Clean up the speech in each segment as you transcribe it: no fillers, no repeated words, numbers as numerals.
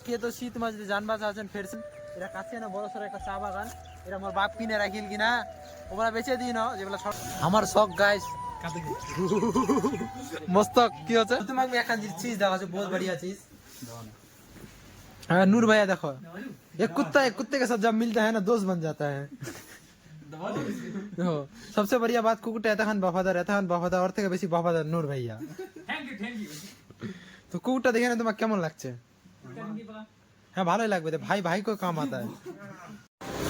কে তো শীত মাছ যদি জানবাস আছেন ফেরছেন এটা কাছে না বড় সড়ো একটা চা বাগান এটা আমার বাপ কিনে রাখিল কিনা ওগুলা বেচে দিই না যেগুলা আমার শখ গাইস मस्त की होता है तुम्हारे में एक चीज देखा जो बहुत बढ़िया चीज हाँ नूर भैया देखो एक कुत्ते के साथ जब मिलता है ना दोस्त बन जाता है देखो सबसे बढ़िया बात कुकुट रहता है और थे बेसी वफादार नूर भैया थैंक यू तो कुकुटा देखे ना तुम्हारे केमन लगছে हाँ ভালোই লাগবে भाई भाई को काम आता है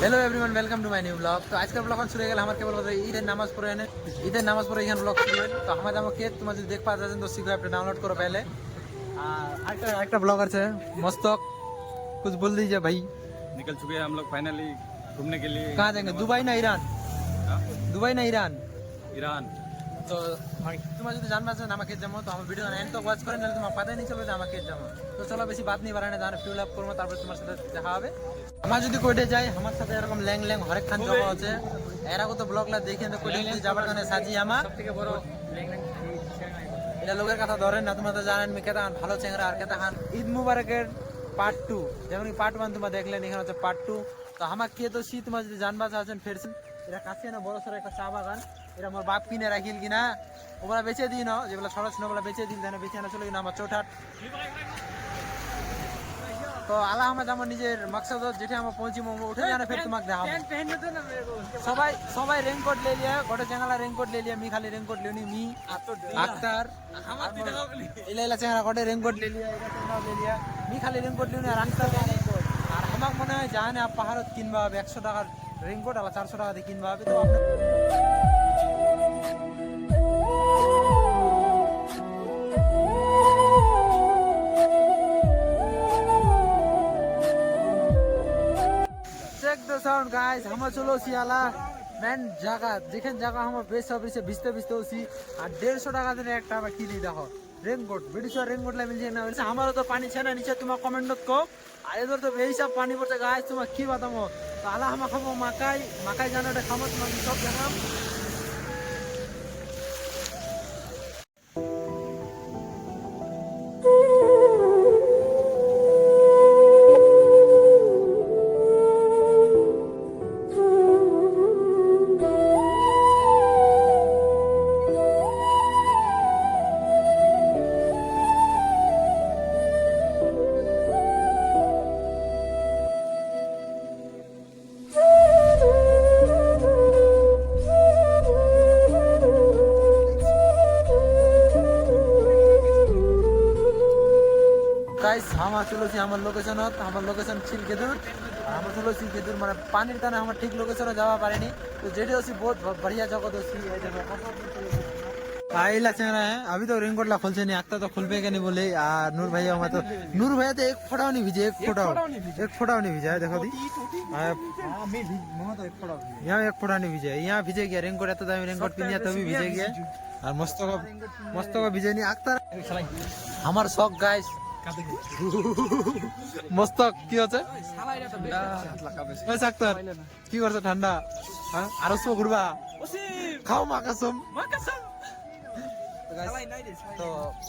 hello everyone welcome to my new blog तो आज का ब्लॉग शुरू हो गया हमारे केवल ईद नामाज पढ़े ईद नामाज पढ़े यहाँ ब्लॉग शुरू है तो हमारे जामो के तुम देख पा रहे तो सीखो ऐप डाउनलोड करो पहले एक ब्लॉगर से मस्तक कुछ बोल दीजिए भाई निकल चुके हैं हम लोग फाइनली घूमने के लिए कहाँ जाएंगे दुबई ना ईरान दुबई ना ईरान ईरान तो तुम जो जान पास नामा खेत जामो तो हम वीडियो एंड तो वॉच करें तुम पता नहीं चलो नामा खेत जामो तो चलो बेसी बात नहीं बाराने जाने फ्यूल अप করব তারপর তোমার সাথে দেখা হবে আমরা যদি কোডে যাই আমার সাথে এরকম ল্যাং ল্যাং হরেক খান জায়গা আছে এরাকো তো ব্লগলা দেখেন তো কোডে যদি যাবার কারণে সাজি আমা সবথেকে বড় ল্যাং ল্যাং এটা লোকের কথা ধরেন না তোমরা তো জানেন মি কেতা ভালো চেংরা আর কেতা খান ঈদ মুবারকের পার্ট 2 যেমন পার্ট 1 তোমরা দেখলেন এখানে হচ্ছে পার্ট 2 তো আমার কে তো শীত মাছ যদি জানবাস আছেন ফেরছেন এটা কাছে না বড় সড়ো একটা চা বাগান এটা আমার বাপ কিনে রাখিল কিনা ওগুলা বেচে দিই না যেগুলো ছোট ছোট ওগুলা বেচে দিই তাহলে বেচে আনা চলে কিনা আমার চৌঠাট তো আল্লাহ আমার আমার নিজের মকসদ যেটা আমরা পৌঁছি উঠে जाने फिर तुम्हारे देखाओ সবাই रेनकोट ले लिया गोटे चंगाला रेनकोट ले लिया मी खाली रेनकोट लेनी मी अख्तर इला चंगाला गोटे रेनकोट ले लिया एटा चंगाला ले लिया मी खाली रेनकोट लेनी আর আনতার रेनकोट আর আমাক মনে হয় জানে পাহাড়ত কিনবা হবে 100 টাকার रेनकोट আর 400 টাকা দিয়ে কিনবা হবে তো আপনি साउंड गाइस हम चलो सियाला मेन जगह যেখান জায়গা हम बेसब्री से भिजते भिजते उसी আর 150 টাকা দিয়ে একটা আমরা কিনি দেখো रेनकोट ভিডিও रेनकोट ला मिल जाए ना वैसे हमारा तो पानी छे ना नीचे तुम कमेंट मत को আর इधर तो बेही सब पानी पड़ता गाइस तुम की बतामो तो आला हम खामो मकाई জানাটা খামো তোমার সব দেখাম गाइस हम चलो हमार लोकेशन छिल केदुर हम चलो केदुर माने पानीर ताने हम ठीक लोकेशन जावा पारेनी तो जेडी ओसी बहुत बढ़िया जगह दोसी है जगह आइला चेहरा है अभी तो रेनकोट ला खोलছে নি একটা तो खुलबे के नहीं बोले আর नूर भैया हम तो नूर भैया तो एक फोटाও नहीं भिजे एक फोटाও नहीं भिजा है देखो दी हां मैं तो एक फोटाও यहां एक फोटाও नहीं भिजा यहां भिजे गया रेनकोट এত দামি रेनकोट पिनिया तभी भिजे गया और मस्त का भिजे नहीं আক্তার আমার শখ গাইস মস্তক কি হচ্ছে কি করছে ঠান্ডা আরো সব ঘুরবা খাও মাকাসম तो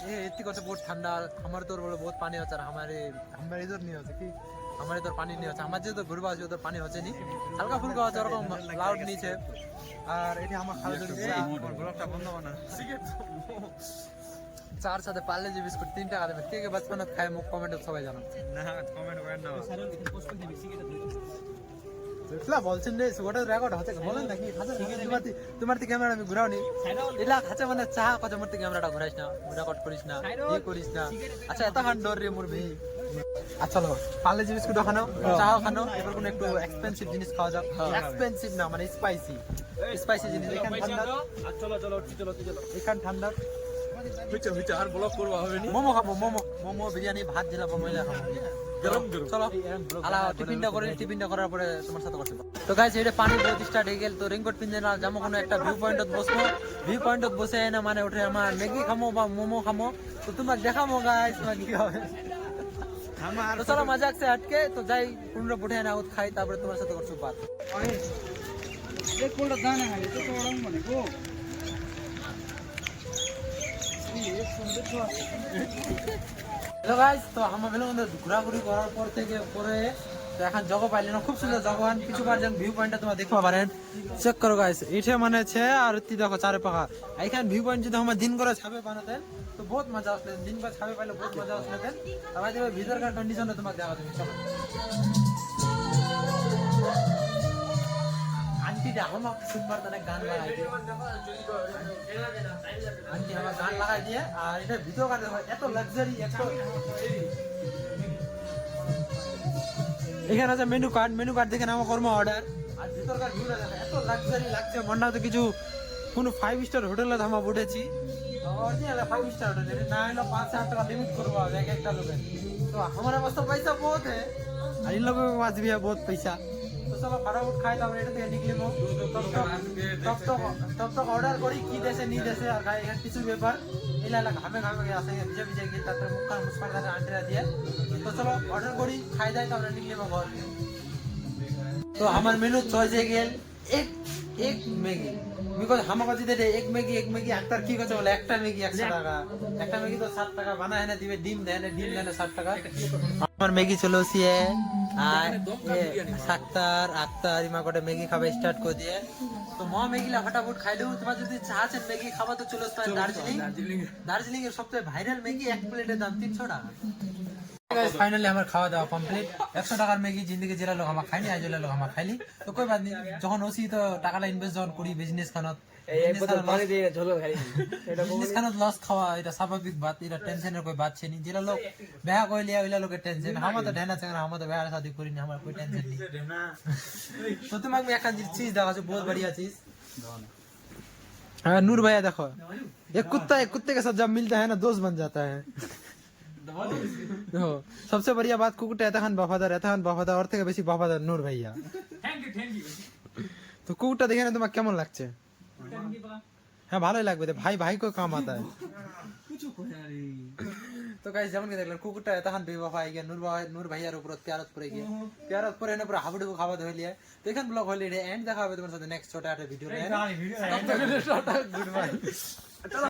ये इतनी करते बहुत ठंडा हमारे तो बोले बहुत पानी होता है हमारे इधर नहीं होता कि हमारे इधर पानी नहीं होता हमारे जो घुरबा আছে उधर पानी होছে নি হালকা ফুলকা আছে এরকম লাউড নিচে আর এটা আমার খাওয়া জন্য ব্লগটা বন্ধ বানা চার সাথে পারলে যে বিস্কুট 3 টাকা দেবে কে কে বচপন খায় মুখ কমেন্টে সবাই জানো না কমেন্ট করেন না পোস্ট করে দিবি সিগারেট এতলা বলছেন রে ওটা রেকর্ড হচ্ছে বলেন নাকি তোমার ক্যামেরা আমি ঘুরাওনি এলা খাচ্ছে মানে চা কত মতে ক্যামেরাটা ঘুরাইস না রেকর্ড করিস না এই করিস না আচ্ছা এত খান ডর রে মোর ভাই আচ্ছা চলো পারলে যে বিস্কুট খানো চা খানো এবার কোন একটু এক্সপেন্সিভ জিনিস খাওয়া যাক এক্সপেন্সিভ না মানে স্পাইসি জিনিস এখান ঠান্ডা চলো এখান ঠান্ডা বিচে আর ব্লগ করব হবে নি মোমো খাবো মোমো বিরিয়ানি ভাত দিলা বমইলা খাবো গরম চলো আলা টিফিনটা করার পরে তোমার সাথে করতে তো গাইস এটা পানি বহুত স্টার্ট হয়ে গেল তো রেনকোট পিনতে না জামো কোনো একটা ভিউ পয়েন্টত বসবো ভিউ পয়েন্টত বসে না মানে উঠে আমার ম্যাগি খামো বা মোমো খামো তো তোমরা দেখামো গাইস তোমার কি হবে আমার তো চলো মজাক से हटके तो যাই পুনরা উঠে না উঠ খাই তারপরে তোমার সাথে করতে বাত এক কোলটা দানা খালি তো ওরম মনে গো হ্যালো গাইস, তো আমরা বেলা ঘোরাঘুরি করার পর থেকে পরে তো এখন জগো পাইলি না, খুব সুন্দর জগন কিছু বার যেন ভিউ পয়েন্টটা তোমরা দেখতে পারেন। চেক করো গাইস, এটা মানে ছে আর তি দেখো চারে পাখা এইখান ভিউ পয়েন্ট যদি আমরা দিন করে ছাবে বানাতেন তো বহুত মজা আসলে, দিন করে ছাবে পাইলে বহুত মজা আসলে। তবে যে ভিতরকার কন্ডিশনটা তোমাকে দেখা যাবে। চলো আন্টি আমার শুনবার তাহলে গান লাগাই দিয়ে, আন্টি আমার গান লাগাই দিয়ে। আর এটা ভিডিও গান এত লাক্সারি, এখানে আছে মেনু কার্ড দেখে আমার কর্ম অর্ডার। আর ভিতরকার ভিউটা দেখো এত লাক্সারি লাগছে, মনে হচ্ছে কিছু কোনো 5 স্টার হোটেলে আমরা উঠেছি। অরিজিনাল 5 স্টার হোটেল, না হলো 5,000 টাকা লিমিট করবো এক একটা লোকের। তো हमारे पास तो पैसा बहुत है और इन लोगों के पास भी है बहुत पैसा। तो चलो फटाफट खाए तब এটা থেকে নিকলিমো। তব তক অর্ডার করি কি দেশে নি দেশে আর গায়ে এখানে কিছু ব্যাপার এলা এলা ঘামে ঘামে আসে ভিজে ভিজে গিয়ে তারপরে মুখখান মুসকান করে আন্টিরা দিয়ে। তো চলো অর্ডার করি, খাই যাই তারপরে নিকলিমো ঘর। तो हमारे मेनू चॉइस है गेल एक मैगी, बिकॉज हम কাছে দে এক मैगी একটার কি কথা বলে একটা मैगी 100 টাকা, একটা मैगी তো 7 টাকা বানায় না দিবে, ডিম দেয় না 7 টাকা। আমার मैगी চলো সিয়ে আর আক্তার ইমা কোটে मैगी খাবে স্টার্ট করে দিয়ে। তো মা मैगी লা फटाफट খাই লও। তোমার যদি চাচ্ছেন मैगी খাবা তো চলো দার্জিলিং এর সবচেয়ে ভাইরাল मैगी এক প্লেটের দাম 300 টাকা। फाइनली हमारे खावा दावा कमप्लीट। 100 টাকার मैगी जिंदगी जेला लोग हम खाइनी आज लोग हम खाइली। तो कोई बात नहीं, যখন ওসি তো টাকাটা ইনভেস্ট যখন করি বিজনেস খানত, বিজনেস খানত লস খাওয়া এটা স্বাভাবিক বাত, এটা টেনশনের कोई बात छे नहीं। जेला लोग ब्याह कोई लिया ওইলা লোকের টেনশন, हम तो ढेना चाहना, हम तो ब्याह शादी करी नहीं, हमारा कोई टेंशन नहीं। तो तुम्हारे में एक चीज देखा जो बहुत बढ़िया चीज। हाँ नूर भैया देखो, एक कुत्ते के साथ जब मिलता है ना दोस्त बन जाता है। देखो सबसे बढ़िया बात कुकुट एतखान वफादार और থেকে বেশি वफादार नूर भैया। थैंक यू तो कुकुटটা দেখে না তোমার কেমন লাগছে? হ্যাঁ ভালোই লাগবে, ভাই को काम आता है। তো গাইস যেমন কি দেখলেন কুকুরটা এতখান বেওয়াফা হয়ে গিয়া নূর ভাইয়ার উপর প্যারত পড়ে গিয়ে, প্যারত পরে এনে পুরো হাবুডুবু খাওয়া ধইলিয়ে। তো এখান ব্লগ হইলে এন্ড দেখা হবে তোমার সাথে নেক্সট ছোট একটা ভিডিও। Good bye.